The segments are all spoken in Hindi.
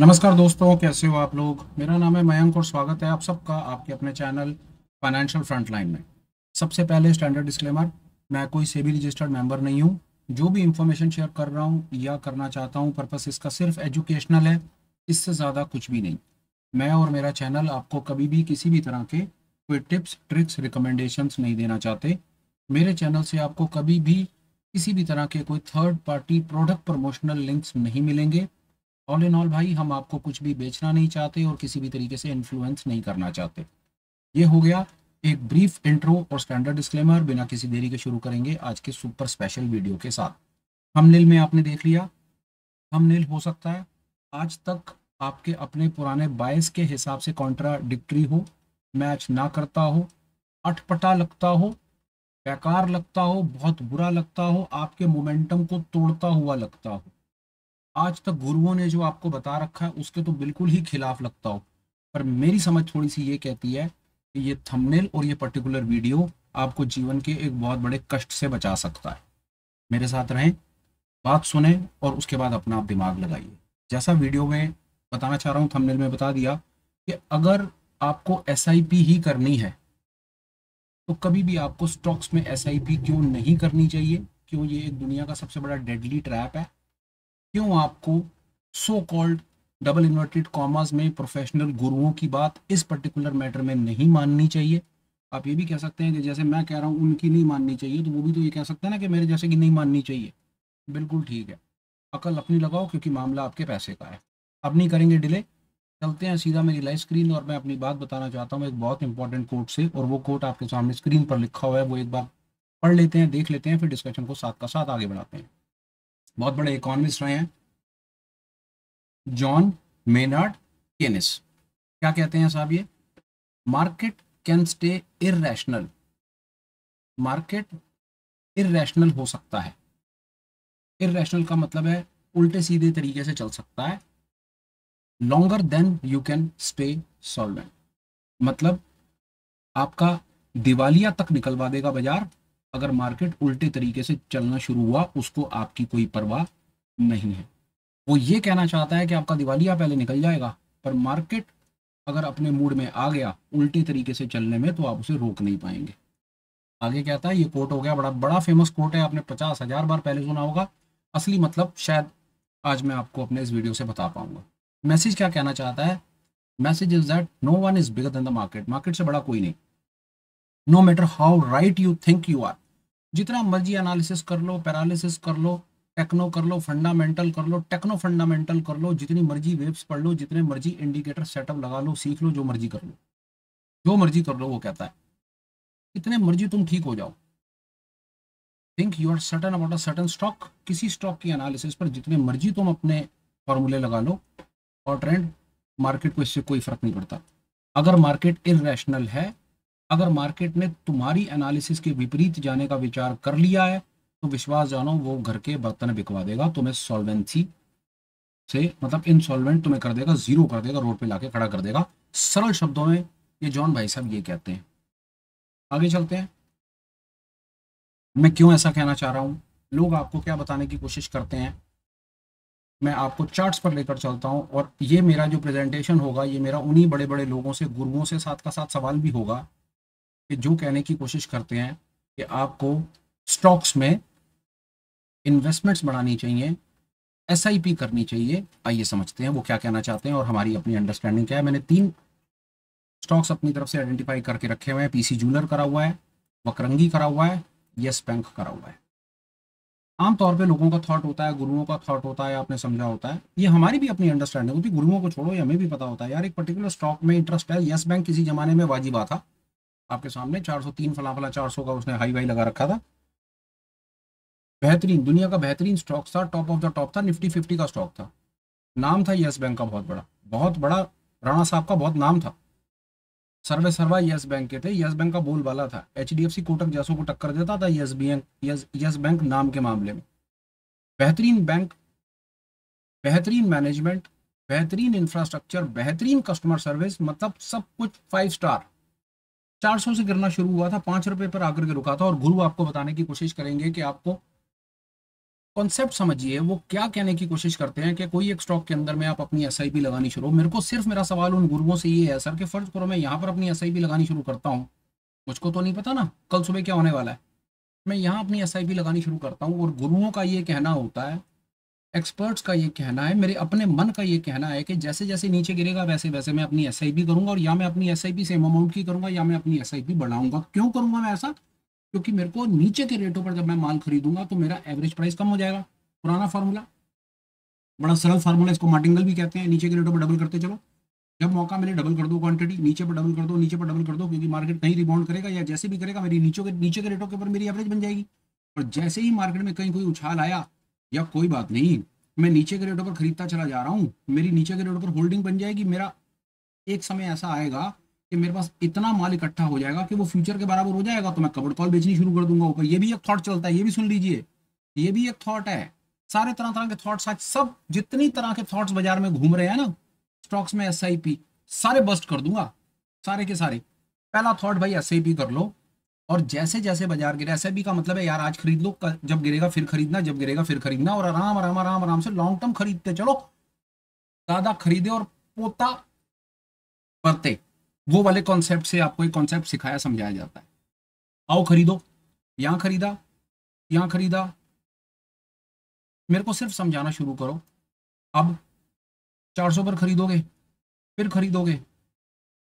नमस्कार दोस्तों, कैसे हो आप लोग। मेरा नाम है मयंक और स्वागत है आप सबका आपके अपने चैनल फाइनेंशियल फ्रंटलाइन में। सबसे पहले स्टैंडर्ड डिस्क्लेमर, मैं कोई सेबी रजिस्टर्ड मेंबर नहीं हूँ। जो भी इंफॉर्मेशन शेयर कर रहा हूँ या करना चाहता हूँ, पर्पस इसका सिर्फ एजुकेशनल है, इससे ज़्यादा कुछ भी नहीं। मैं और मेरा चैनल आपको कभी भी किसी भी तरह के कोई टिप्स ट्रिक्स रिकमेंडेशंस नहीं देना चाहते। मेरे चैनल से आपको कभी भी किसी भी तरह के कोई third party product promotional links नहीं मिलेंगे। ऑल इन ऑल भाई, हम आपको कुछ भी बेचना नहीं चाहते और किसी भी तरीके से इन्फ्लुएंस नहीं करना चाहते। ये हो गया एक ब्रीफ इंट्रो और स्टैंडर्ड डिस्क्लेमर। बिना किसी देरी के शुरू करेंगे आज के सुपर स्पेशल वीडियो के साथ। थंबनेल में आपने देख लिया, थंबनेल हो सकता है आज तक आपके अपने पुराने बायस के हिसाब से कॉन्ट्राडिक्टरी हो, मैच ना करता हो, अटपटा लगता हो, बेकार लगता हो, बहुत बुरा लगता हो, आपके मोमेंटम को तोड़ता हुआ लगता हो, आज तक गुरुओं ने जो आपको बता रखा है उसके तो बिल्कुल ही खिलाफ लगता हो। पर मेरी समझ थोड़ी सी ये कहती है कि ये थंबनेल और ये पर्टिकुलर वीडियो आपको जीवन के एक बहुत बड़े कष्ट से बचा सकता है। मेरे साथ रहें, बात सुने और उसके बाद अपना आप दिमाग लगाइए। जैसा वीडियो में बताना चाह रहा हूँ, थंबनेल में बता दिया कि अगर आपको एसआईपी ही करनी है तो कभी भी आपको स्टॉक्स में एसआईपी क्यों नहीं करनी चाहिए, क्यों ये एक दुनिया का सबसे बड़ा डेडली ट्रैप है, क्यों आपको so called double inverted commas में प्रोफेशनल गुरुओं की बात इस पर्टिकुलर मैटर में नहीं माननी चाहिए। आप ये भी कह सकते हैं कि जैसे मैं कह रहा हूँ उनकी नहीं माननी चाहिए, तो वो भी तो ये कह सकते हैं ना कि मेरे जैसे की नहीं माननी चाहिए। बिल्कुल ठीक है, अकल अपनी लगाओ क्योंकि मामला आपके पैसे का है। अब नहीं करेंगे डिले, चलते हैं सीधा मेरी लाइव स्क्रीन और मैं अपनी बात बताना चाहता हूँ एक बहुत इंपॉर्टेंट कोट से। और वो कोट आपके सामने स्क्रीन पर लिखा हुआ है, वो एक बार पढ़ लेते हैं, देख लेते हैं, फिर डिस्कशन को साथ का साथ आगे बढ़ाते हैं। बहुत बड़े इकोनॉमिस्ट रहे हैं जॉन मेनार्ड केनिस। क्या कहते हैं साहब ये, market can stay irrational, market irrational हो सकता है। इररेशनल का मतलब है उल्टे सीधे तरीके से चल सकता है। Longer than you can stay solvent, मतलब आपका दिवालिया तक निकलवा देगा बाजार अगर मार्केट उल्टे तरीके से चलना शुरू हुआ, उसको आपकी कोई परवाह नहीं है। वो ये कहना चाहता है कि आपका दिवालिया पहले निकल जाएगा, पर मार्केट अगर अपने मूड में आ गया उल्टी तरीके से चलने में तो आप उसे रोक नहीं पाएंगे। आगे क्या था, ये कोट हो गया, बड़ा बड़ा फेमस कोट है, आपने 50,000 बार पहले सुना होगा। असली मतलब शायद आज मैं आपको अपने इस वीडियो से बता पाऊंगा। मैसेज क्या कहना चाहता है, message is that no one is bigger than the market, market से बड़ा कोई नहीं। No matter how right you think you are, जितना मर्जी एनालिसिस कर लो, पैरालिसिस कर लो, टेक्नो कर लो, फंडामेंटल कर लो, टेक्नो फंडामेंटल कर लो, जितनी मर्जी वेव्स पढ़ लो, जितने मर्जी इंडिकेटर सेटअप लगा लो, सीख लो, जो मर्जी कर लो, जो मर्जी कर लो, वो कहता है कितने मर्जी तुम ठीक हो जाओ, think you are certain about a certain stock, किसी स्टॉक की एनालिसिस पर जितने मर्जी तुम अपने फॉर्मूले लगा लो और ट्रेंड, मार्केट को इससे कोई फर्क नहीं पड़ता। अगर मार्केट इरेशनल है, अगर मार्केट ने तुम्हारी एनालिसिस के विपरीत जाने का विचार कर लिया है, तो विश्वास जानो वो घर के बर्तन बिकवा देगा, तुम्हें सॉल्वेंसी से मतलब इनसॉल्वेंट तुम्हें कर देगा, जीरो कर देगा, रोड पे लाके खड़ा कर देगा। सरल शब्दों में ये जॉन भाई साहब ये कहते हैं। आगे चलते हैं, मैं क्यों ऐसा कहना चाह रहा हूँ, लोग आपको क्या बताने की कोशिश करते हैं, मैं आपको चार्ट्स पर लेकर चलता हूँ। और ये मेरा जो प्रेजेंटेशन होगा, ये मेरा उन्हीं बड़े बड़े लोगों से, गुरुओं से साथ का साथ सवाल भी होगा कि जो कहने की कोशिश करते हैं कि आपको स्टॉक्स में इन्वेस्टमेंट्स बढ़ानी चाहिए, एसआईपी करनी चाहिए। आइए समझते हैं वो क्या कहना चाहते हैं और हमारी अपनी अंडरस्टैंडिंग क्या है। मैंने 3 स्टॉक्स अपनी तरफ से आइडेंटिफाई करके रखे हुए हैं। पीसी जूलर करा हुआ है, वकरंगी करा हुआ है, यस बैंक करा हुआ है। आमतौर पे लोगों का थॉट होता है, गुरुओं का थॉट होता है, आपने समझा होता है, ये हमारी भी अपनी अंडरस्टैंडिंग होती है। गुरुओं को छोड़ो, ये हमें भी पता होता है यार, एक पर्टिकुलर स्टॉक में इंटरेस्ट है। यस बैंक किसी जमाने में वाजिबा था, आपके सामने 403 फला फला 400 का उसने हाई वाई लगा रखा था। बेहतरीन, दुनिया का बेहतरीन स्टॉक था, टॉप ऑफ द टॉप था, निफ्टी 50 का स्टॉक था। नाम था यस बैंक का बहुत बड़ा, बहुत बड़ा। राणा साहब का बहुत नाम था, सर्वे सर्वा यस बैंक के थे, यस बैंक का बोलबाला था, एचडीएफसी कोटक जैसों को टक्कर देता था यस बैंक नाम के मामले में। बेहतरीन बैंक, बेहतरीन मैनेजमेंट, बेहतरीन इंफ्रास्ट्रक्चर, बेहतरीन कस्टमर सर्विस, मतलब सब कुछ 5 स्टार। 400 से गिरना शुरू हुआ था, 5 रुपए पर आकर के रुका था। और गुरु आपको बताने की कोशिश करेंगे कि आपको कॉन्सेप्ट समझिए वो क्या कहने की कोशिश करते हैं कि कोई एक स्टॉक के अंदर में आप अपनी एसआईपी लगानी शुरू। मेरे को सिर्फ मेरा सवाल उन गुरुओं से ये है सर कि फर्ज करो मैं यहाँ पर अपनी एसआईपी लगानी शुरू करता हूँ, मुझको तो नहीं पता ना कल सुबह क्या होने वाला है, मैं यहाँ अपनी एसआईपी लगानी शुरू करता हूँ और गुरुओं का ये कहना होता है, एक्सपर्ट्स का ये कहना है, मेरे अपने मन का ये कहना है कि जैसे जैसे नीचे गिरेगा वैसे वैसे मैं अपनी एसआईपी करूंगा, और या मैं अपनी एसआईपी सेम अमाउंट की करूंगा या मैं अपनी एसआईपी बढ़ाऊंगा। क्यों करूंगा मैं ऐसा? क्योंकि मेरे को नीचे के रेटों पर जब मैं माल खरीदूंगा तो मेरा एवरेज प्राइस कम हो जाएगा। पुराना फार्मूला, बड़ा सरल फार्मूला, इसको मार्टिंगल भी कहते हैं। नीचे के रेटों पर डबल करते चलो, जब मौका मिले डबल कर दो क्वांटिटी, नीचे पर डबल कर दो, नीचे पर डबल कर दो, क्योंकि मार्केट कहीं रिबाउंड करेगा या जैसे भी करेगा मेरी नीचे के रेटों के ऊपर मेरी एवरेज बन जाएगी। और जैसे ही मार्केट में कहीं कोई उछाल आया या कोई बात नहीं, मैं नीचे के रेटों पर खरीदता चला जा रहा हूँ, मेरी नीचे के रेटों पर होल्डिंग बन जाएगी। मेरा एक समय ऐसा आएगा कि मेरे पास इतना माल इकट्ठा हो जाएगा कि वो फ्यूचर के बराबर हो जाएगा, तो मैं कवर कॉल बेचनी शुरू कर दूंगा ऊपर। ये भी एक थॉट चलता है, ये भी सुन लीजिए, ये भी एक थॉट है। सारे तरह तरह के थॉट्स आज सब जितनी तरह के थॉट्स बाजार में घूम रहे हैं ना, स्टॉक्स में एसआईपी, सारे बस्ट कर दूंगा, सारे के सारे। पहला थॉट भाई एसआईपी कर लो, और जैसे जैसे बाजार गिरे, एसआईपी का मतलब है यार आज खरीद लो, जब गिरेगा फिर खरीदना, जब गिरेगा फिर खरीदना, और आराम आराम आराम आराम से लॉन्ग टर्म खरीदते चलो, ज्यादा खरीदे और पोता बरते। वो वाले कॉन्सेप्ट से आपको एक कॉन्सेप्ट सिखाया समझाया जाता है। आओ खरीदो, यहां खरीदा, यहां खरीदा, मेरे को सिर्फ समझाना शुरू करो। अब 400 पर खरीदोगे, फिर खरीदोगे,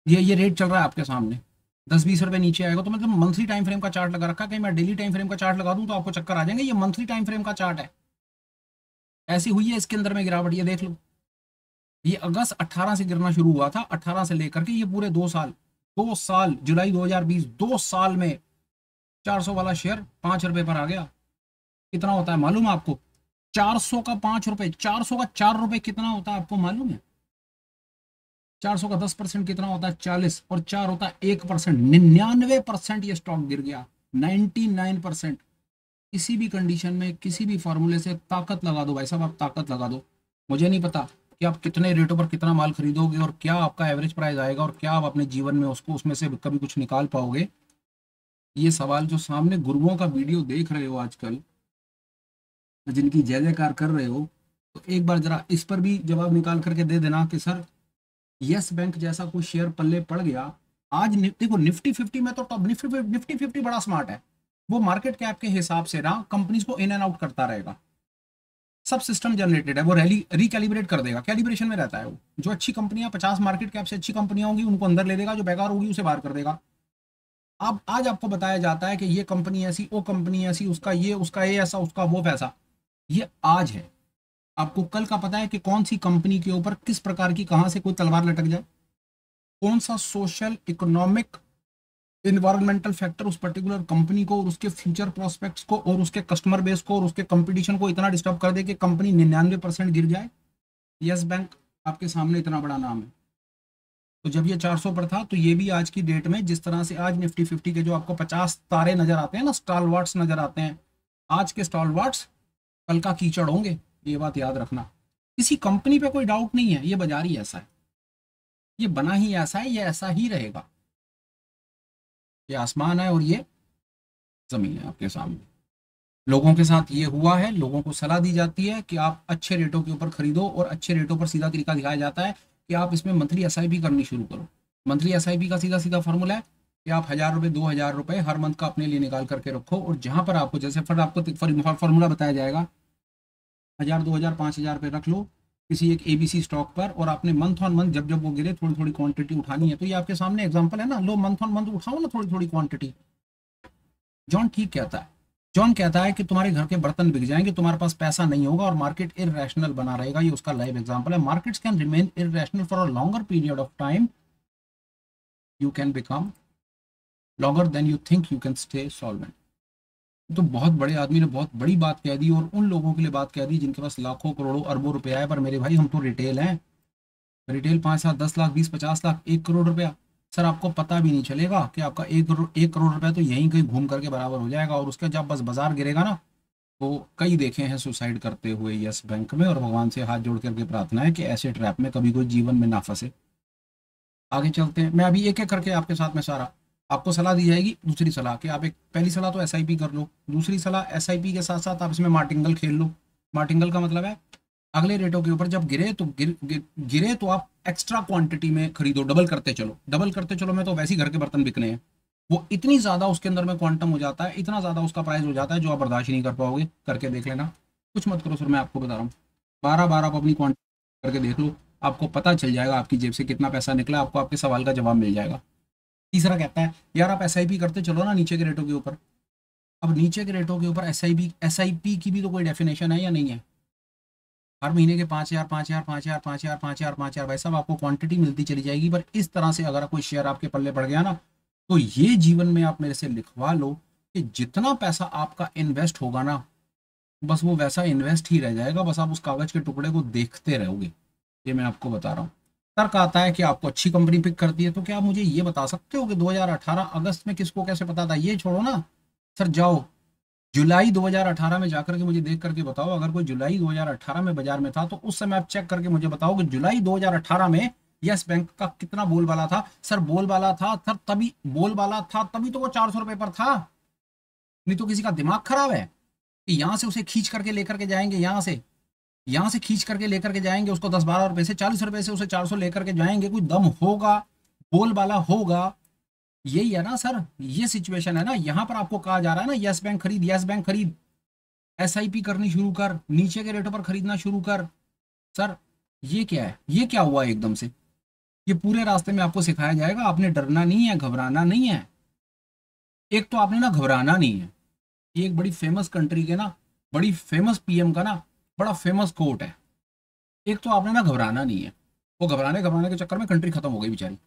ये रेट चल रहा है आपके सामने, 10-20 रुपए नीचे आएगा, तो मतलब मंथली टाइम फ्रेम का चार्ट लगा रखा है, कहीं मैं डेली टाइम फ्रेम का चार्ट लगा दूं तो आपको चक्कर आ जाएंगे। ये मंथली टाइम फ्रेम का चार्ट है, ऐसी हुई है इसके अंदर में गिरावट, ये देख लो। ये अगस्त 18 से गिरना शुरू हुआ था, 18 से लेकर के ये पूरे 2 साल, 2 साल, जुलाई 2020, 2 साल में 400 वाला शेयर 5 रुपए पर आ गया। कितना होता है मालूम है आपको? 400 का 5 रुपए, 400 का 4 रुपए कितना होता है आपको मालूम है? 400 का 10% कितना होता है? 40, और 4 होता है 1%, 99% ये स्टॉक गिर गया, 99%। किसी भी कंडीशन में किसी भी फॉर्मूले से ताकत लगा दो भाई साहब, आप ताकत लगा दो। मुझे नहीं पता कि आप कितने रेटों पर कितना माल खरीदोगे और क्या आपका एवरेज प्राइस आएगा और क्या आप अपने जीवन में उसको उसमें से कभी कुछ निकाल पाओगे। ये सवाल जो सामने गुरुओं का वीडियो देख रहे हो आजकल, जिनकी जय जयकार कर रहे हो, तो एक बार जरा इस पर भी जवाब निकाल करके दे देना कि सर यस बैंक जैसा कोई शेयर पल्ले पड़ गया। आज देखो निफ्टी 50 में तो टॉप, निफ्टी 50 बड़ा स्मार्ट है, वो मार्केट कैप के हिसाब से ना कंपनीज को इन एंड आउट करता रहेगा। सब सिस्टम जनरेटेड है, वो रिकैलिब्रेट कर देगा, कैलिब्रेशन में रहता है वो। जो अच्छी कंपनियां 50 मार्केट कैप से अच्छी कंपनियां होंगी उनको अंदर ले लेगा, जो बेकार होगी उसे बाहर कर देगा। अब आज आपको बताया जाता है कि ये कंपनी ऐसी, वो कंपनी ऐसी, उसका ये ऐसा, उसका वो पैसा। ये आज है, आपको कल का पता है कि कौन सी कंपनी के ऊपर किस प्रकार की कहां से कोई तलवार लटक जाए, कौन सा सोशल इकोनॉमिक इन्वायरमेंटल फैक्टर उस पर्टिकुलर कंपनी को और उसके फ्यूचर प्रोस्पेक्ट्स को और उसके कस्टमर बेस को और उसके कंपटीशन को इतना डिस्टर्ब कर दे कि कंपनी 99% गिर जाए। यस बैंक आपके सामने इतना बड़ा नाम है। तो जब ये 400 पर था तो ये भी आज की डेट में, जिस तरह से आज निफ्टी 50 के जो आपको 50 तारे नजर आते हैं ना, स्टॉलवर्ट्स नजर आते हैं, आज के स्टॉलवर्ट्स कल का कीचड़ होंगे, ये बात याद रखना। किसी कंपनी पे कोई डाउट नहीं है, ये बाजार ही ऐसा है, ये बना ही ऐसा है, ये ऐसा ही रहेगा। ये आसमान है और ये जमीन है आपके सामने। लोगों के साथ ये हुआ है, लोगों को सलाह दी जाती है कि आप अच्छे रेटों के ऊपर खरीदो, और अच्छे रेटों पर सीधा तरीका दिखाया जाता है कि आप इसमें मंथली एसआईपी करनी शुरू करो। मंथली एसआईपी का सीधा सीधा फॉर्मूला है कि आप 1000 रुपये 2000 रुपये हर मंथ का अपने लिए निकाल करके रखो, और जहां पर आपको जैसे फिर आपको फॉर्मूला बताया जाएगा, 1000 2000 5000 रुपये रख लो किसी एक एबीसी स्टॉक पर, और आपने मंथ ऑन मंथ जब जब वो गिरे थोड़ी थोड़ी क्वांटिटी उठानी है। तो ये आपके सामने एग्जांपल है ना, लो मंथ ऑन मंथ उठाओ ना थोड़ी थोड़ी क्वांटिटी। जॉन ठीक कहता है, जॉन कहता है कि तुम्हारे घर के बर्तन बिक जाएंगे, तुम्हारे पास पैसा नहीं होगा और मार्केट इररेशनल बना रहेगा। ये उसका लाइव एग्जांपल है। Markets can remain irrational for a longer period of time, you can become longer than you think you can stay solvent. तो बहुत बड़े आदमी ने बहुत बड़ी बात कह दी, और उन लोगों के लिए बात कह दी जिनके पास लाखों करोड़ों अरबों रुपया है। पर मेरे भाई हम तो रिटेल हैं, रिटेल 5 7 10 लाख 20 50 लाख 1 करोड़ रुपया, सर आपको पता भी नहीं चलेगा कि आपका 1 करोड़ रुपया तो यहीं कहीं घूम करके बराबर हो जाएगा। और उसका जब बस बाजार गिरेगा ना, तो कई देखे हैं सुसाइड करते हुए यस बैंक में, और भगवान से हाथ जोड़ करके प्रार्थना है कि ऐसे ट्रैप में कभी कोई जीवन में ना फंसे। आगे चलते हैं, मैं अभी एक एक करके आपके साथ में सारा आपको सलाह दी जाएगी दूसरी सलाह कि आप एक, पहली सलाह तो एसआईपी कर लो, दूसरी सलाह एसआईपी के साथ साथ आप इसमें मार्टिंगल खेल लो। मार्टिंगल का मतलब है अगले रेटों के ऊपर जब गिरे तो गिरे तो आप एक्स्ट्रा क्वांटिटी में खरीदो, डबल करते चलो, डबल करते चलो। मैं तो वैसे ही घर के बर्तन बिकने हैं, वो इतनी ज्यादा उसके अंदर में क्वांटम हो जाता है, इतना ज्यादा उसका प्राइस हो जाता है जो आप बर्दाश्त ही नहीं कर पाओगे। करके देख लेना, कुछ मत करो सर, मैं आपको बता रहा हूँ, 12 बार आप अपनी क्वांटिटी करके देख लो, आपको पता चल जाएगा आपकी जेब से कितना पैसा निकला, आपको आपके सवाल का जवाब मिल जाएगा। तीसरा कहता है यार आप एसआईपी करते चलो ना नीचे के रेटों के ऊपर। अब नीचे के रेटों के ऊपर एसआईपी की भी तो कोई डेफिनेशन है या नहीं है? हर महीने के 5,000 5,000 5,000 5,000 5,000 5,000 भाई साहब आपको क्वांटिटी मिलती चली जाएगी। पर इस तरह से अगर कोई शेयर आपके पल्ले पड़ गया ना, तो ये जीवन में आप मेरे से लिखवा लो कि जितना पैसा आपका इन्वेस्ट होगा ना, बस वो वैसा इन्वेस्ट ही रह जाएगा, बस आप उस कागज के टुकड़े को देखते रहोगे। ये मैं आपको बता रहा हूँ। तर्क आता है कि आपको अच्छी कंपनी पिक करती है, तो क्या आप मुझे ये बता सकते हो कि 2018 अगस्त में किसको कैसे पता था? ये छोड़ो ना सर, जाओ जुलाई 2018 में जाकर के मुझे देख करके बताओ, अगर कोई जुलाई 2018 में बाजार में था तो उस समय आप चेक करके मुझे बताओ कि जुलाई 2018 में यस बैंक का कितना बोलबाला था। सर बोलबाला था सर, तभी बोलबाला था, तभी तो वो 400 रुपए पर था। नहीं तो किसी का दिमाग खराब है कि यहां से उसे खींच करके लेकर के जाएंगे, यहां से खींच करके लेकर के जाएंगे उसको 10-12 रुपए से, 40 रुपए से उसे 400 लेकर के जाएंगे। कोई दम होगा, बोलबाला होगा। यही है ना सर, ये सिचुएशन है ना। यहां पर आपको कहा जा रहा है ना यस बैंक खरीद, यस बैंक खरीद, एसआईपी करनी शुरू कर, नीचे के रेटों पर खरीदना शुरू कर। सर ये क्या है, ये क्या हुआ एकदम से? ये पूरे रास्ते में आपको सिखाया जाएगा, आपने डरना नहीं है, घबराना नहीं है। एक तो आपने ना घबराना नहीं है, ये एक बड़ी फेमस कंट्री के ना, बड़ी फेमस पीएम का ना बड़ा फेमस कोट है। एक तो आपने ना घबराना नहीं है, वो घबराने घबराने के चक्कर में कंट्री खत्म हो गई बेचारी।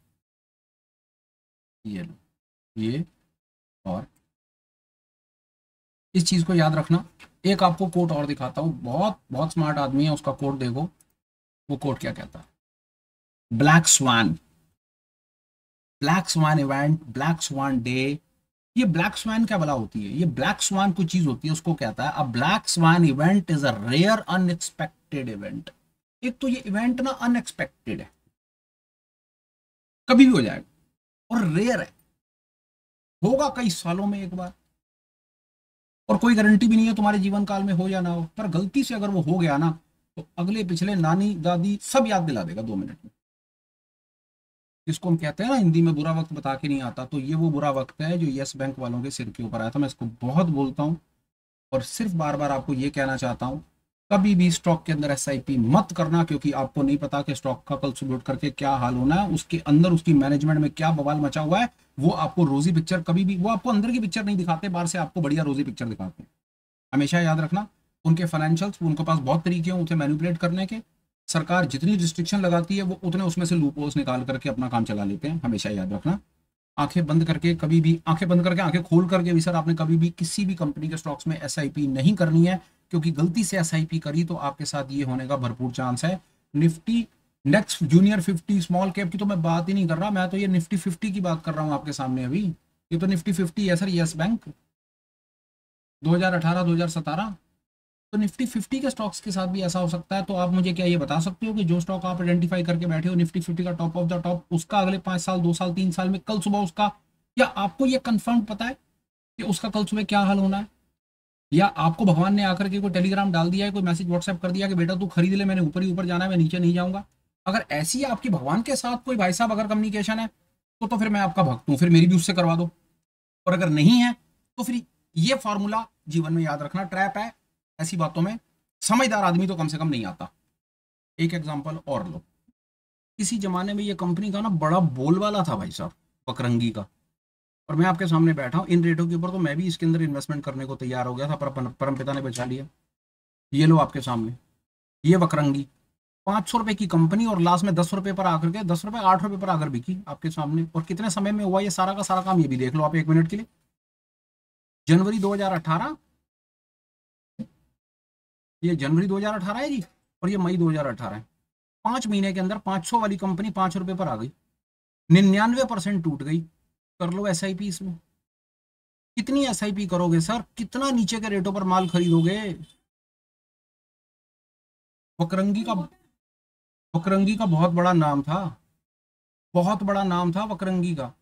ये लो, ये, और इस चीज को याद रखना। एक आपको कोट और दिखाता हूँ, बहुत बहुत स्मार्ट आदमी है, उसका कोट देखो। वो कोट क्या कहता है? Black swan, black swan event, black swan day. ये ब्लैक स्वान क्या भला होती है? ये ब्लैक स्वान कोई चीज होती है, उसको कहता है a black swan event is a rare unexpected event. एक तो ये इवेंट ना अनएक्सपेक्टेड है, कभी भी हो जाएगा, और रेयर है, होगा कई सालों में एक बार, और कोई गारंटी भी नहीं है तुम्हारे जीवन काल में हो या ना हो। पर गलती से अगर वो हो गया ना, तो अगले पिछले नानी दादी सब याद दिला देगा 2 मिनट में। इसको हम कहते हैं ना हिंदी में बुरा वक्त बता के नहीं आता, तो ये वो बुरा वक्त है जो यस बैंक वालों के सिर के ऊपर आया था। मैं इसको बहुत बोलता हूँ, और सिर्फ बार बार आपको ये कहना चाहता हूँ, कभी भी स्टॉक के अंदर एसआईपी मत करना, क्योंकि आपको नहीं पता कि स्टॉक का कल सुबह उठ करके क्या हाल होना है, उसके अंदर उसकी मैनेजमेंट में क्या बवाल मचा हुआ है। वो आपको रोजी पिक्चर कभी भी, वो आपको अंदर की पिक्चर नहीं दिखाते, बाहर से आपको बढ़िया रोजी पिक्चर दिखाते हैं। हमेशा याद रखना, उनके फाइनेंशियल्स, उनके पास बहुत तरीके हैं उसे मैनिपुलेट करने के। सरकार जितनी रिस्ट्रिक्शन लगाती है वो उतने उसमें से लूपहोल्स निकाल करके अपना काम चला लेते हैं। हमेशा याद रखना, आंखें बंद करके कभी भी, आंखें बंद करके आंखें खोल करके भी सर आपने कभी भी किसी भी कंपनी के स्टॉक्स में एसआईपी नहीं करनी है, क्योंकि गलती से एसआईपी करी तो आपके साथ ये होने का भरपूर चांस है। Nifty next junior 50 small cap की तो मैं बात ही नहीं कर रहा, मैं तो ये निफ्टी 50 की बात कर रहा हूँ आपके सामने अभी। ये तो निफ्टी 50 है सर, यस बैंक 2018-2017। तो निफ्टी 50 के स्टॉक्स के साथ भी ऐसा हो सकता है। तो आप मुझे क्या ये बता सकते हो कि जो स्टॉक आप आइडेंटिफाई करके बैठे हो निफ्टी 50 का टॉप ऑफ द टॉप, उसका अगले 5 साल, 2 साल, 3 साल में कल सुबह उसका, या आपको ये कंफर्म पता है कि उसका कल सुबह क्या हाल होना है? या आपको भगवान ने आकर के कोई टेलीग्राम डाल दिया है, कोई मैसेज व्हाट्सएप कर दिया कि बेटा तू खरीद ले, मैंने ऊपर ही ऊपर जाना है, मैं नीचे नहीं जाऊंगा? अगर ऐसी आपकी भगवान के साथ कोई भाई साहब अगर कम्युनिकेशन है, तो फिर मैं आपका भक्त हूँ, फिर मेरी भी उससे करवा दो। और अगर नहीं है तो फिर ये फॉर्मूला जीवन में याद रखना, ट्रैप है ऐसी बातों में, समझदार आदमी तो कम से कम नहीं आता। एक एग्जांपल और लो, किसी जमाने में ये कंपनी का ना बड़ा बोलबाला था भाई साहब, बकरंगी का। और मैं आपके सामने बैठा हूँ इन रेटों के ऊपर, तो मैं भी इसके अंदर इन्वेस्टमेंट करने को तैयार हो गया था, पर परम पिता ने बचा लिया। ये लो आपके सामने, ये बकरंगी 500 रुपए की कंपनी, और लास्ट में 10 रुपए पर आकर के, 10 रुपए 8 रुपए पर आकर बिकी आपके सामने। और कितने समय में हुआ ये सारा का सारा काम, ये भी देख लो आप 1 मिनट के लिए। जनवरी 2018, ये जनवरी 2018 है जी, और ये मई 2018 है। 5 महीने के अंदर 500 वाली कंपनी 5 रुपए पर आ गई, 99% टूट गई। कर लो एसआईपी इसमें। कितनी एसआईपी करोगे सर, कितना नीचे के रेटों पर माल खरीदोगे? बकरंगी का, बकरंगी का बहुत बड़ा नाम था, बहुत बड़ा नाम था बकरंगी का।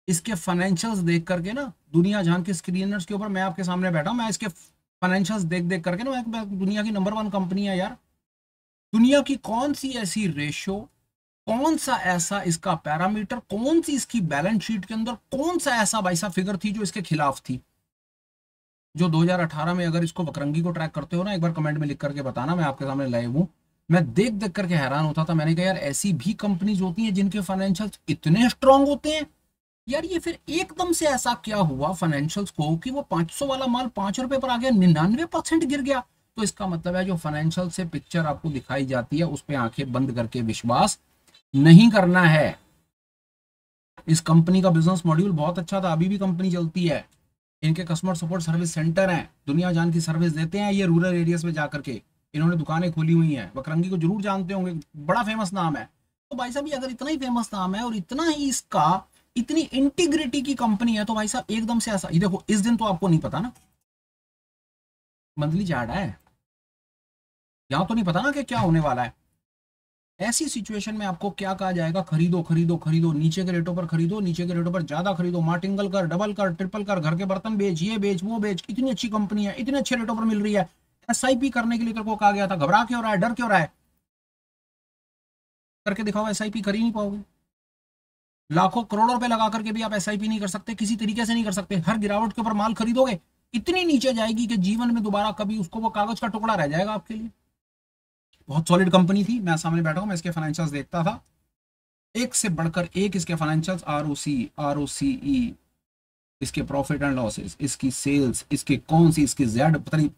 इसके फाइनेंशियल्स देख करके ना, दुनिया जहां के स्क्रीनर्स के ऊपर मैं आपके सामने बैठा हूं, मैं इसके फाइनेंशियल्स देख देख करके ना, मैं दुनिया की नंबर 1 कंपनी है यार। दुनिया की कौन सी ऐसी रेशो, कौन सा ऐसा इसका पैरामीटर, कौन सी इसकी बैलेंस शीट के अंदर कौन सा ऐसा भाई साहब फिगर थी जो इसके खिलाफ थी? जो 2018 में, अगर इसको वक्रंगी को ट्रैक करते हो ना, एक बार कमेंट में लिख करके बताना, मैं आपके सामने लाइव हूं। मैं देख देख करके हैरान होता था। मैंने कहा यार ऐसी भी कंपनीज होती हैं जिनके फाइनेंशियल्स इतने स्ट्रांग होते हैं यार। ये फिर एकदम से ऐसा क्या हुआ फाइनेंशियल्स को कि वो 500 वाला माल 5 रुपए पर आ गया, 99% गिर गया? तो इसका मतलब है जो फाइनेंशियल से पिक्चर आपको दिखाई जाती है उस पर आंखें बंद करके विश्वास नहीं करना है। इस कंपनी का बिजनेस मॉड्यूल बहुत अच्छा था, अभी भी कंपनी चलती है। इनके कस्टमर सपोर्ट सर्विस सेंटर हैं, दुनिया जान की सर्विस देते हैं ये रूरल एरियाज में जाकर के। इन्होंने दुकानें खोली हुई हैं। वक्रंगी को जरूर जानते होंगे, बड़ा फेमस नाम है। तो भाई साहब ये अगर इतना ही फेमस नाम है और इतना ही इसका, इतनी इंटीग्रिटी की कंपनी है, तो भाई साहब एकदम से ऐसा, ये देखो इस दिन तो आपको नहीं पता ना, मंथली चार्ट है, यहां तो नहीं पता ना कि क्या होने वाला है। ऐसी सिचुएशन में आपको क्या कहा जाएगा? खरीदो खरीदो खरीदो, नीचे के रेटों पर खरीदो, नीचे के रेटों पर ज्यादा खरीदो, मार्टिंगल कर, डबल कर, ट्रिपल कर, घर के बर्तन बेच, ये बेच, वो बेच, इतनी अच्छी कंपनी है, इतने अच्छे रेटों पर मिल रही है। एसआईपी करने के लिए तेरे को कहा गया था, घबरा क्यों रहा है, डर क्यों रहा है? करके दिखाओ, एसआईपी कर ही नहीं पाओगे। लाखों करोड़ों रुपए लगा करके भी आप एसआईपी नहीं कर सकते, किसी तरीके से नहीं कर सकते। हर गिरावट के ऊपर माल खरीदोगे, इतनी नीचे जाएगी कि जीवन में दोबारा कभी उसको वो कागज का टुकड़ा रह जाएगा आपके लिए। बहुत सॉलिड कंपनी थी, मैं सामने बैठा हूं, मैं इसके फाइनेंशियल्स देखता था, एक से बढ़कर एक इसके फाइनेंशियल्स, आरओसी, इसके प्रॉफिट एंड लॉसेस, इसकी सेल्स, इसके कौन सी, इसकी जेड, पता नहीं,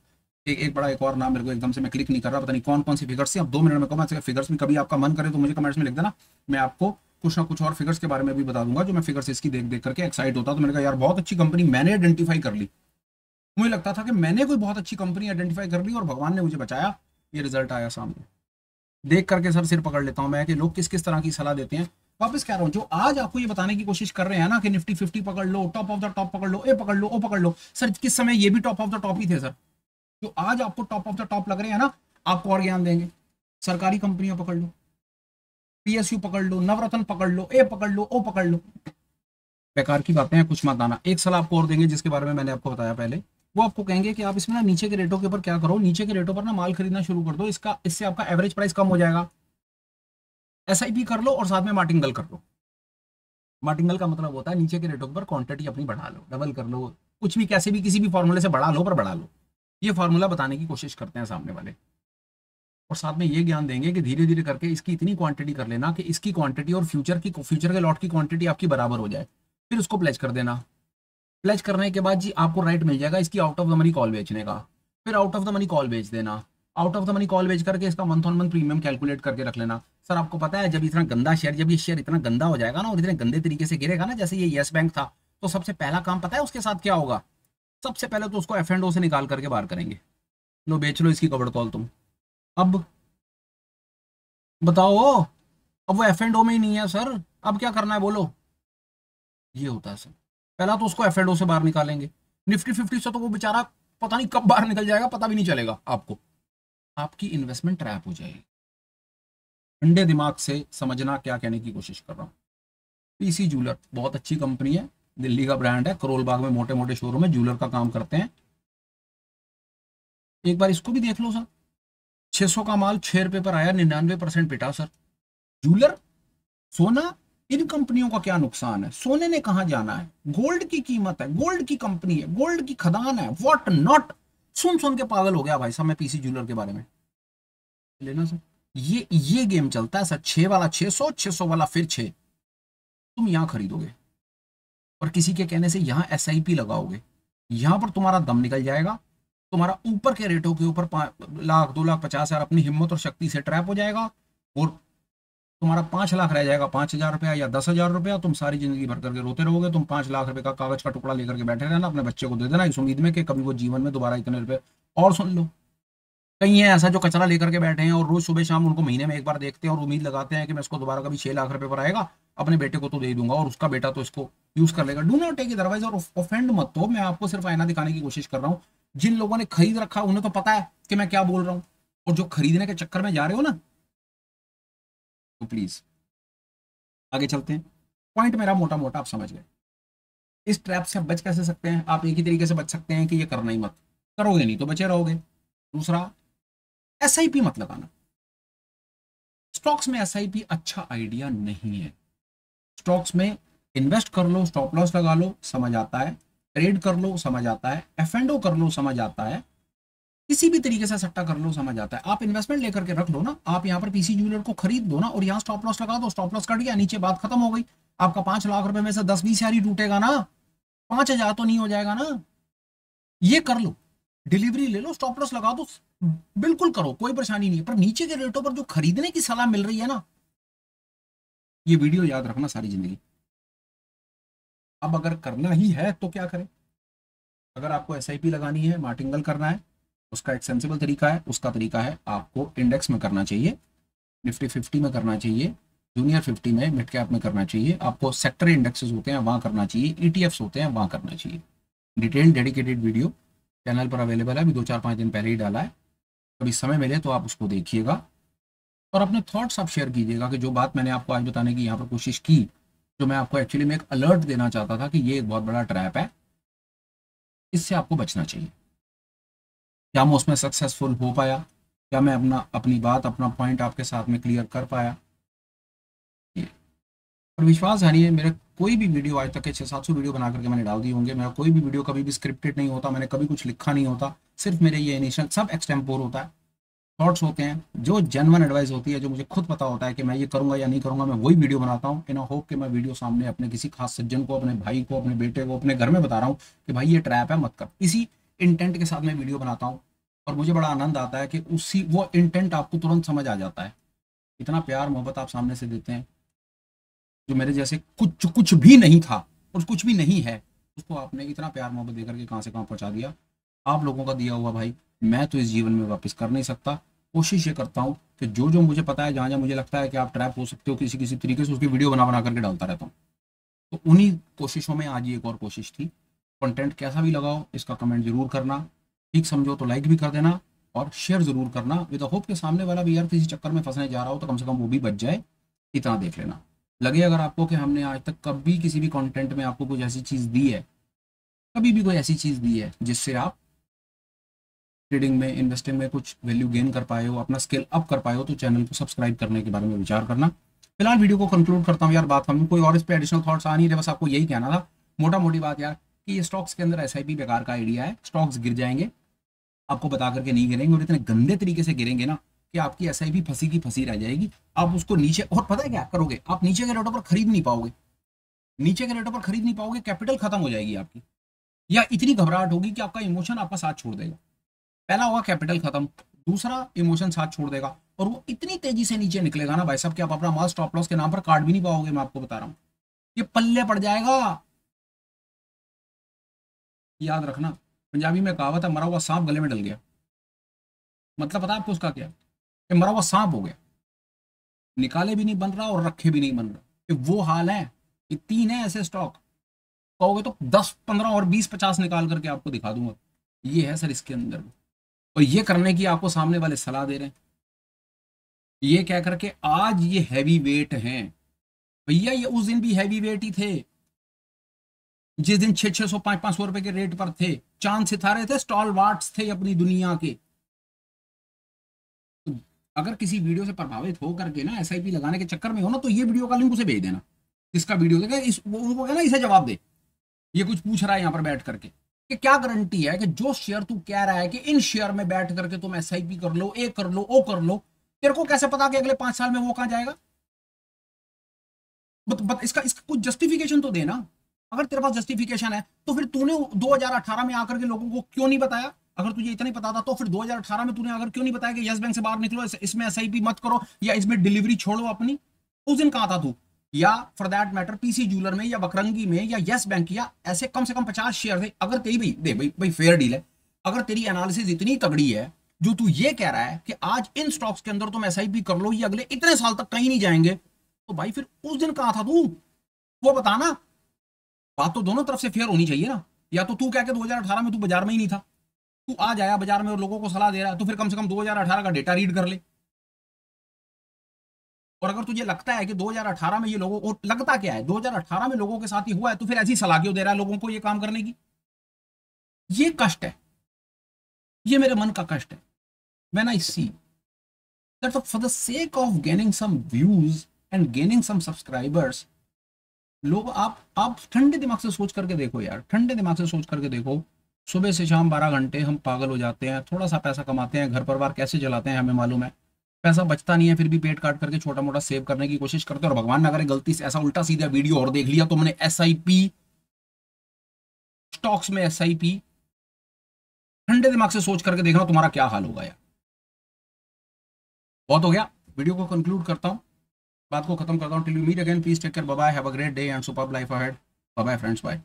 एक बड़ा एक और नाम मेरे को एकदम से मैं क्लिक नहीं कर रहा, पता नहीं कौन कौन सी फिगर्स थी। अब 2 मिनट में कहूँ, फिगर्स में कभी आपका मन करे तो मुझे कमेंट्स में लिख देना, मैं आपको कुछ ना कुछ और फिगर्स के बारे में भी बता दूंगा जो मैं फिगर्स इसकी देख देख करके एक्साइट होता। तो मैंने कहा यार बहुत अच्छी कंपनी मैंने आइडेंटिफाई कर ली। मुझे लगता था कि मैंने कोई बहुत अच्छी कंपनी आइडेंटिफाई कर ली और भगवान ने मुझे बचाया, ये रिजल्ट आया सामने। देख करके सर सिर पकड़ लेता हूं मैं कि लोग किस किस तरह की सलाह देते हैं। वापस कह रहा हूं, जो आज आपको ये बताने की कोशिश कर रहे हैं ना कि निफ्टी 50 पकड़ लो, टॉप ऑफ द टॉप पकड़ लो, ए पकड़ लो, ओ पकड़ लो, सर किस समय ये भी टॉप ऑफ द टॉप ही थे सर। जो आज आपको टॉप ऑफ द टॉप लग रहे हैं ना, आपको और ज्ञान देंगे। सरकारी कंपनियां पकड़ लो, पीएसयू पकड़ लो, नवरत्न पकड़ लो, ए पकड़ लो, ओ पकड़ लो। बेकार की बातें हैं, कुछ मत आना। एक सलाह आपको और देंगे जिसके बारे में मैंने आपको बताया पहले। वो आपको कहेंगे कि आप इसमें ना नीचे के रेटों के ऊपर क्या करो, नीचे के रेटों पर ना माल खरीदना शुरू कर दो, इसका इससे आपका एवरेज प्राइस कम हो जाएगा। एसआईपी कर लो और साथ में मार्टिंगल कर लो। मार्टिंगल का मतलब होता है नीचे के रेटों पर क्वांटिटी अपनी बढ़ा लो, डबल कर लो, कुछ भी कैसे भी किसी भी फॉर्मूले से बढ़ा लो, पर बढ़ा लो। ये फॉर्मूला बताने की कोशिश करते हैं सामने वाले, और साथ में ये ज्ञान देंगे कि धीरे धीरे करके इसकी इतनी क्वांटिटी कर लेना कि इसकी क्वांटिटी और फ्यूचर के लॉट की क्वांटिटी आपकी बराबर हो जाए, फिर उसको प्लेज कर देना। प्लेज करने के बाद जी आपको राइट मिल जाएगा इसकी out of the money call बेचने का, फिर out of the money call बेच देना। Out of the money call बेच करके इसका month on month premium calculate करके रख लेना। सर आपको पता है जब इतना गंदा शेयर, जब ये शेयर इतना गंदा हो जाएगा ना और इतने गंदे तरीके से गिरेगा ना, जैसे ये येस बैंक था, तो सबसे पहला काम पता है उसके साथ क्या होगा? सबसे पहले तो उसको F&O से निकाल करके बाहर करेंगे। लो बेच लो इसकी कबड़ तौल तुम। अब बताओ, अब वो F&O में ही नहीं है सर, अब क्या करना है बोलो? ये होता है सर, पहला तो उसको F&O से बाहर निकालेंगे। निफ्टी 50 से तो वो बेचारा पता नहीं कब बाहर निकल जाएगा, पता भी नहीं चलेगा आपको। आपकी इन्वेस्टमेंट ट्रैप हो जाएगी। ठंडे दिमाग से समझना क्या कहने की कोशिश कर रहा हूं। पीसी जूलर बहुत अच्छी कंपनी है, दिल्ली का ब्रांड है, करोल बाग में मोटे मोटे शोरूम में जूलर का काम करते हैं। एक बार इसको भी देख लो सर, 600 का माल 6 रुपए पर आया, 99% पिटा सर। जूलर, सोना, इन कंपनियों का क्या नुकसान है? सोने ने कहां जाना है? गोल्ड की कीमत है, गोल्ड की कंपनी है, गोल्ड की खदान है, व्हाट नॉट। सुन सुन के पागल हो गया भाई साहब मैं पीसी जूलर के बारे में। लेना सर, ये गेम चलता है सर, 6 वाला 600, 600 वाला फिर 6। तुम यहां खरीदोगे और किसी के कहने से यहां एसआईपी लगाओगे, यहां पर तुम्हारा दम निकल जाएगा। तुम्हारा ऊपर के रेटों के ऊपर 1,00,000, 2,50,000 अपनी हिम्मत और शक्ति से ट्रैप हो जाएगा, और तुम्हारा 5 लाख रह जाएगा 5,000 रुपया या 10,000 रुपया। तुम सारी जिंदगी भर करके रोते रहोगे। तुम 5 लाख रुपए का कागज का टुकड़ा लेकर के बैठे रहना, अपने बच्चे को दे देना इस उम्मीद में कि कभी वो जीवन में दोबारा इतने रुपए। और सुन लो, कई है ऐसा जो कचरा लेकर के बैठे हैं और रोज सुबह शाम उनको महीने में एक बार देखते हैं और उम्मीद लगाते हैं कि मैं इसको दोबारा कभी 6 लाख रुपए पर आएगा, अपने बेटे को तो दे दूंगा और उसका बेटा तो इसको यूज कर लेगा। Do not take it otherwise, और ऑफेंड मत हो, मैं आपको सिर्फ आईना दिखाने की कोशिश कर रहा हूँ। जिन लोगों ने खरीद रखा उन्हें तो पता है कि मैं क्या बोल रहा हूँ, और जो खरीदने के चक्कर में जा रहे हो ना, तो प्लीज आगे चलते हैं। पॉइंट मेरा मोटा मोटा आप समझ गए। इस ट्रैप से बच कैसे सकते हैं? आप एक ही तरीके से बच सकते हैं कि ये करना ही मत, करोगे नहीं तो बचे रहोगे। दूसरा, एसआईपी मत लगाना। स्टॉक्स में एसआईपी अच्छा आइडिया नहीं है। स्टॉक्स में इन्वेस्ट कर लो, स्टॉप लॉस लगा लो, समझ आता है, ट्रेड कर लो, समझ आता है, एफ&ओ कर लो, समझ आता है, किसी भी तरीके से सट्टा कर लो, समझ आता है। आप इन्वेस्टमेंट लेकर के रख लो ना, आप यहाँ पर पीसी ज्वेलर को खरीद दो ना और यहाँ स्टॉप लॉस लगा दो, स्टॉप लॉस कट गया नीचे, बात खत्म हो गई। आपका 5 लाख रुपए में से 10-20 हजार ही टूटेगा ना, 5,000 तो नहीं हो जाएगा ना। ये कर लो, डिलीवरी ले लो, स्टॉप लॉस लगा दो, बिल्कुल करो, कोई परेशानी नहीं है। पर नीचे के रेटों पर जो खरीदने की सलाह मिल रही है ना, ये वीडियो याद रखना सारी जिंदगी। अब अगर करना ही है तो क्या करें? अगर आपको एसआईपी लगानी है, मार्टिंगल करना है, उसका एक सेंसिबल तरीका है। उसका तरीका है आपको इंडेक्स में करना चाहिए, निफ्टी 50 में करना चाहिए, जूनियर 50 में, मिड कैप में करना चाहिए। आपको सेक्टर इंडेक्सेस होते हैं वहां करना चाहिए, ईटीएफ्स होते हैं वहां करना चाहिए। डिटेल डेडिकेटेड वीडियो चैनल पर अवेलेबल है, अभी 2-4-5 दिन पहले ही डाला है। कभी समय मिले तो आप उसको देखिएगा और अपने थॉट्स आप शेयर कीजिएगा कि जो बात मैंने आपको आज बताने की यहाँ पर कोशिश की, जो मैं आपको एक्चुअली में एक अलर्ट देना चाहता था कि ये एक बहुत बड़ा ट्रैप है, इससे आपको बचना चाहिए। क्या मैं उसमें सक्सेसफुल हो पाया? क्या मैं अपनी बात, अपना पॉइंट आपके साथ में क्लियर कर पाया? और विश्वास जानिए, मेरे कोई भी वीडियो आज तक के 600-700 वीडियो बना करके मैंने डाल दिए होंगे, मेरा कोई भी वीडियो कभी भी स्क्रिप्टेड नहीं होता, मैंने कभी कुछ लिखा नहीं होता, सिर्फ मेरे ये इनिशियल सब एक्सटेम्पोर होता है, थॉट्स होते हैं, जो जेन्युइन एडवाइस होती है, जो मुझे खुद पता होता है कि मैं ये करूंगा या नहीं करूंगा, मैं वही वीडियो बनाता हूँ इन होप कि मैं वीडियो सामने अपने किसी खास सज्जन को, अपने भाई को, अपने बेटे को, अपने घर में बता रहा हूँ कि भाई ये ट्रैप है, मत कर। इसी इंटेंट के साथ मैं वीडियो बनाता हूँ और मुझे बड़ा आनंद आता है कि उसी वो इंटेंट आपको तुरंत समझ आ जाता है। इतना प्यार मोहब्बत आप सामने से देते हैं, जो मेरे जैसे कुछ कुछ भी नहीं था और कुछ भी नहीं है, उसको आपने इतना प्यार मोहब्बत देकर के कहाँ से कहाँ पहुंचा दिया। आप लोगों का दिया हुआ भाई मैं तो इस जीवन में वापस कर नहीं सकता। कोशिश ये करता हूँ कि जो जो मुझे पता है, जहाँ जहाँ मुझे लगता है कि आप ट्रैप हो सकते हो किसी किसी तरीके से, उसकी वीडियो बना बना करके डालता रहता हूँ। तो उन्हीं कोशिशों में आज ये एक और कोशिश थी। कंटेंट कैसा भी लगाओ इसका कमेंट जरूर करना, ठीक समझो तो लाइक भी कर देना और शेयर जरूर करना, विद होप के सामने वाला भी यार किसी चक्कर में फंसने जा रहा हो तो कम से कम वो भी बच जाए। इतना देख लेना। लगे अगर आपको कि हमने आज तक कभी किसी भी कंटेंट में आपको कुछ ऐसी चीज़ दी है, कभी भी कोई ऐसी चीज़ दी है जिससे आप ट्रेडिंग में, इन्वेस्टिंग में कुछ वैल्यू गेन कर पाए हो, अपना स्किल अप कर पाए हो, तो चैनल को सब्सक्राइब करने के बारे में विचार करना। फिलहाल वीडियो को कंक्लूड करता हूँ यार, बात हम कोई और इस पे एडिशनल थॉट्स आ नहीं रहे, बस आपको यही कहना था मोटा मोटी बात यार कि ये स्टॉक्स के अंदर एसआईपी बेकार का आइडिया है। स्टॉक्स गिर जाएंगे, आपको बता करके नहीं गिरेंगे और इतने गंदे तरीके से गिरेंगे ना कि आपकी एसआईपी फंसी की फंसी रह जाएगी। आप उसको नीचे, और पता है क्या करोगे, आप नीचे के रेटों पर खरीद नहीं पाओगे, नीचे के रेटों पर खरीद नहीं पाओगे, कैपिटल खत्म हो जाएगी आपकी, या इतनी घबराहट होगी कि आपका इमोशन आपका साथ छोड़ देगा। पहला होगा कैपिटल खत्म, दूसरा इमोशन साथ छोड़ देगा और वो इतनी तेजी से नीचे निकलेगा ना भाई साहब कि आप अपना माल स्टॉप लॉस के नाम पर काट भी नहीं पाओगे। मैं आपको बता रहा हूं, ये पल्ले पड़ जाएगा। याद रखना, पंजाबी में कहावत है, मरा हुआ सांप गले में डल गया। मतलब पता है आपको उसका क्या? कि मरा हुआ सांप हो गया, निकाले भी नहीं बन रहा और रखे भी नहीं बन रहा, कि वो हाल है। ये 3 है ऐसे स्टॉक, कहोगे तो 10-15 और 20-50 निकाल करके आपको दिखा दूंगा। ये है सर इसके अंदर, और ये करने की आपको सामने वाले सलाह दे रहे हैं, ये कह करके आज ये हैवी वेट हैं। भैया ये उस दिन भी हैवी वेट ही थे जिस दिन 600-600, 500-500 रुपए के रेट पर थे, चांद सितारे थे, स्टॉल वार्ट्स थे अपनी दुनिया के। तो अगर किसी वीडियो से प्रभावित हो करके ना एसआईपी लगाने के चक्कर में हो ना, तो ये वीडियो का लिंक उसे भेज देना, इसका वीडियो देगा, उनको कहना इसे जवाब दे, ये कुछ पूछ रहा है यहाँ पर बैठ करके कि क्या गारंटी है कि जो शेयर तू कह रहा है कि इन शेयर में बैठ करके तुम एसआईपी कर लो, ए कर लो, ओ कर लो, तेरे को कैसे पता कि अगले 5 साल में वो कहां जाएगा? इसका इसका कुछ जस्टिफिकेशन तो देना। अगर तेरे पास जस्टिफिकेशन है तो फिर तूने 2018 में आकर के लोगों को क्यों नहीं बताया? अगर तुझे इतना ही पता था तो फिर 2018 में तूने अगर क्यों नहीं बताया कि यस बैंक से बाहर निकलो, इसमें एसआईपी मत करो या इसमें डिलीवरी छोड़ो अपनी? उस दिन कहां था तू? या for that matter PC jeweller में या बकरंगी में या यस बैंक या ऐसे कम से कम 50 शेयर थे। अगर तेरी भाई दे भाई फेयर डील है, अगर तेरी एनालिसिस इतनी तगड़ी है, जो तू ये कह रहा है कि आज इन स्टॉक्स के अंदर तुम एसआईपी कर लो, ये अगले इतने साल तक कहीं नहीं जाएंगे, तो भाई फिर उस दिन कहां था तू? वो बताना। बात तो दोनों तरफ से फेयर होनी चाहिए ना। या तो तू क्या कि 2018 में तू बाजार में ही नहीं था, तू आज आया बाजार में और लोगों को सलाह दे रहा है, तो फिर कम से कम 2018 का डेटा रीड कर ले। और अगर तुझे लगता है कि 2018 में ये लोगों को लगता क्या है, 2018 में लोगों के साथ ही हुआ है, तो फिर ऐसी सलाह क्यों दे रहा है लोगों को ये काम करने की? ये कष्ट है, ये मेरे मन का कष्ट है। When I see that for the sake of gaining some views and gaining some subscribers, लोग आप ठंडे दिमाग से सोच करके देखो यार, ठंडे दिमाग से सोच करके देखो, सुबह से शाम 12 घंटे हम पागल हो जाते हैं, थोड़ा सा पैसा कमाते हैं, घर परिवार कैसे चलाते हैं हमें मालूम है, पैसा बचता नहीं है, फिर भी पेट काट करके छोटा मोटा सेव करने की कोशिश करते हैं। और भगवान ने अगर गलती से ऐसा उल्टा सीधा वीडियो और देख लिया तो मैंने SIP, स्टॉक्स में SIP, ठंडे दिमाग से सोच करके देखना तुम्हारा क्या हाल होगा यार। बहुत हो गया, वीडियो को कंक्लूड करता हूं, बात को खत्म करता हूं। Till we meet again, please take care, bye bye, have a great day and superb life ahead. Bye bye friends, bye.